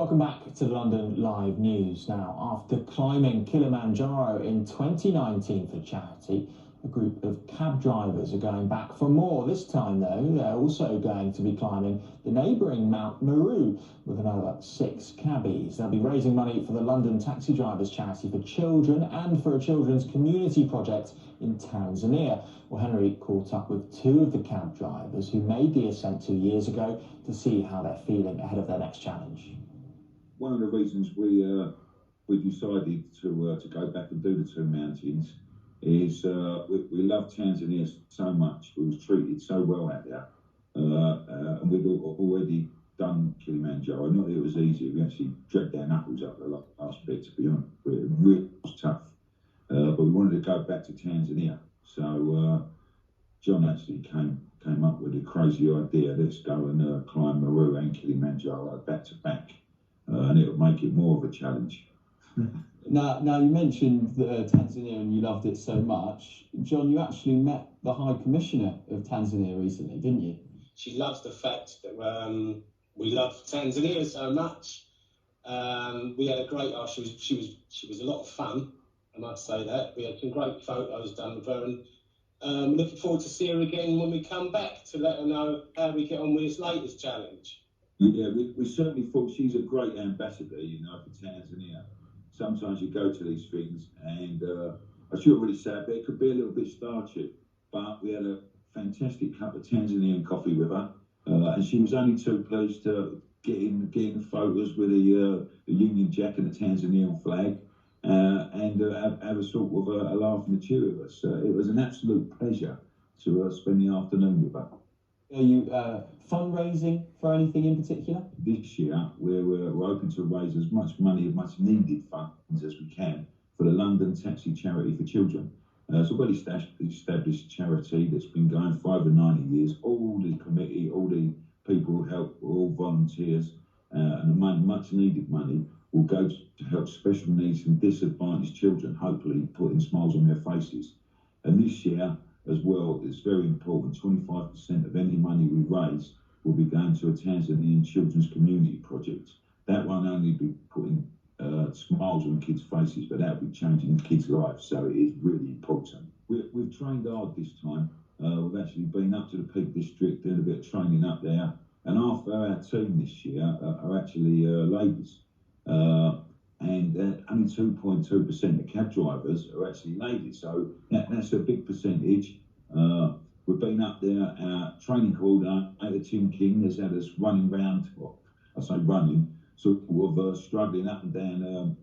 Welcome back to the London Live News. Now, after climbing Kilimanjaro in 2019 for charity, a group of cab drivers are going back for more. This time, though, they're also going to be climbing the neighbouring Mount Meru with another 6 cabbies. They'll be raising money for the London Taxi Drivers Charity for Children and for a children's community project in Tanzania. Well, Henry caught up with 2 of the cab drivers who made the ascent 2 years ago to see how they're feeling ahead of their next challenge. One of the reasons we decided to go back and do the 2 mountains is we love Tanzania so much. We was treated so well out there, and we'd already done Kilimanjaro. Not that it was easy. We actually dragged our knuckles up the last bit, to be honest. It really was tough, but we wanted to go back to Tanzania. So John actually came up with a crazy idea. Let's go and climb Meru and Kilimanjaro back to back. And it would make it more of a challenge. Now you mentioned Tanzania and you loved it so much. John, you actually met the High Commissioner of Tanzania recently, didn't you? She loves the fact that we love Tanzania so much. We had a great. She was a lot of fun. I might say that. We had some great photos done with her, and looking forward to see her again when we come back to let her know how we get on with this latest challenge. Yeah, we certainly thought she's a great ambassador, for Tanzania. Sometimes you go to these things, and I shouldn't really say it, but it could be a little bit starchy. But we had a fantastic cup of Tanzanian coffee with her, and she was only too pleased to get in photos with the Union Jack and the Tanzanian flag, and have a sort of a laugh and a cheer with us. It was an absolute pleasure to spend the afternoon with her. Are you fundraising for anything in particular? This year, we're hoping to raise as much money, as much needed funds as we can for the London Taxi Charity for Children. It's a well-established charity that's been going for over 90 years. All the committee, all the people who help, are all volunteers, and the much needed money will go to help special needs and disadvantaged children, hopefully putting smiles on their faces. And this year, as well, it's very important, 25% of any money we raise will be going to a Tanzanian children's community project. That won't only be putting smiles on kids' faces, but that'll be changing kids' lives, so it is really important. We've trained hard this time. We've actually been up to the Peak District, doing a bit of training up there, and half of our team this year are actually ladies. And only 2.2% of cab drivers are actually ladies, so that's a big percentage. We've been up there, our training coordinator, Tim King, has had us running round, well, I say running, sort of struggling up and down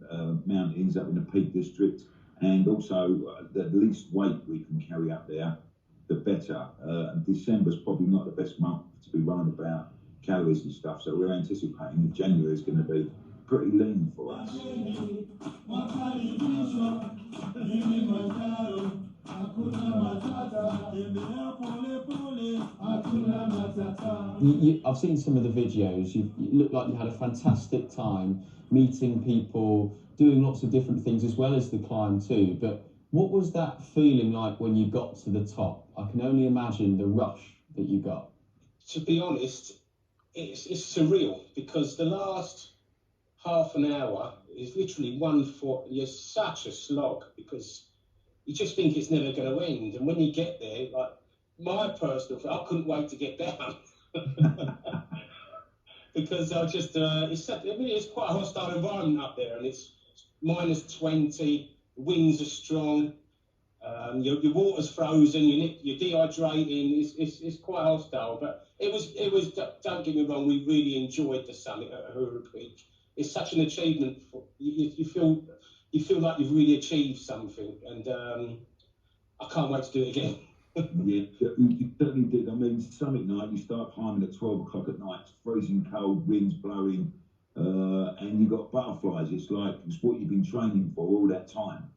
mountains up in the Peak District, and also the least weight we can carry up there, the better. And December's probably not the best month to be running about calories and stuff, so we're anticipating that January is going to be pretty lean for us. I've seen some of the videos. You look like you had a fantastic time meeting people, doing lots of different things as well as the climb too. But what was that feeling like when you got to the top? I can only imagine the rush that you got. To be honest, it's surreal, because the last half an hour is literally 1 foot. You're such a slog because you just think it's never going to end. And when you get there, like my personal, I couldn't wait to get down because I just it's quite a hostile environment up there, and it's -20. The winds are strong. Your water's frozen. You're dehydrating. It's quite hostile, but it was. Don't get me wrong. We really enjoyed the summit at Uhuru Peak. It's such an achievement. You feel like you've really achieved something, and I can't wait to do it again. Yeah, you certainly did. I mean, summit night, you start climbing at 12 o'clock at night. It's freezing cold, winds blowing, and you've got butterflies. It's what you've been training for all that time.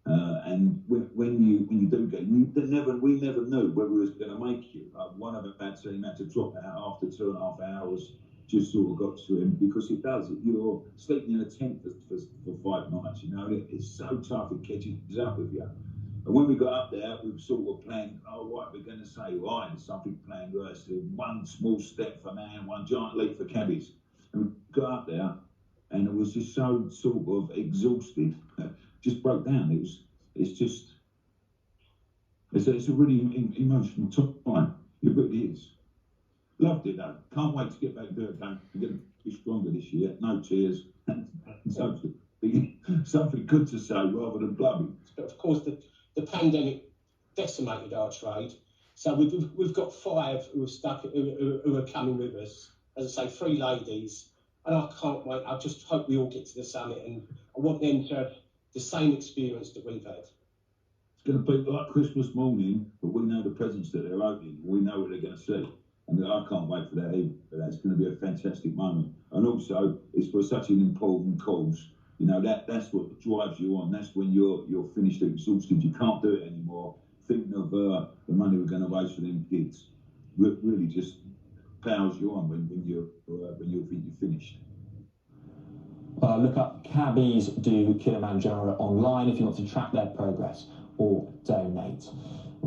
And when you do get, we never knew whether we was going to make it. One of our team had to drop out after 2.5 hours. Just sort of got to him, because it does. You're sleeping in a tent for 5 nights. It's so tough. It catches up with you. And when we got up there, we sort of planned. Oh, right, we're going to say, right, there's something planned. Right, so one small step for man, one giant leap for Cabbies. And we got up there, and it was just so sort of exhausted, just broke down. It's a really emotional time. It really is. Loved it though. Can't wait to get back there again. We're going to be stronger this year. No tears. Something good to say rather than blubbing. But of course, the pandemic decimated our trade. So we've got 5 who are coming with us. As I say, 3 ladies, and I can't wait. I just hope we all get to the summit, and I want them to have the same experience that we've had. It's going to be like Christmas morning, but we know the presents that they're opening. We know what they're going to see. And I can't wait for that either. But that's going to be a fantastic moment. And also, it's for such an important cause. You know, that's what drives you on. That's when you're finished, exhausted. You can't do it anymore. Thinking of the money we're going to raise for them kids really just powers you on when you think you're finished. Look up Cabbiesdokilimanjaro online if you want to track their progress or donate.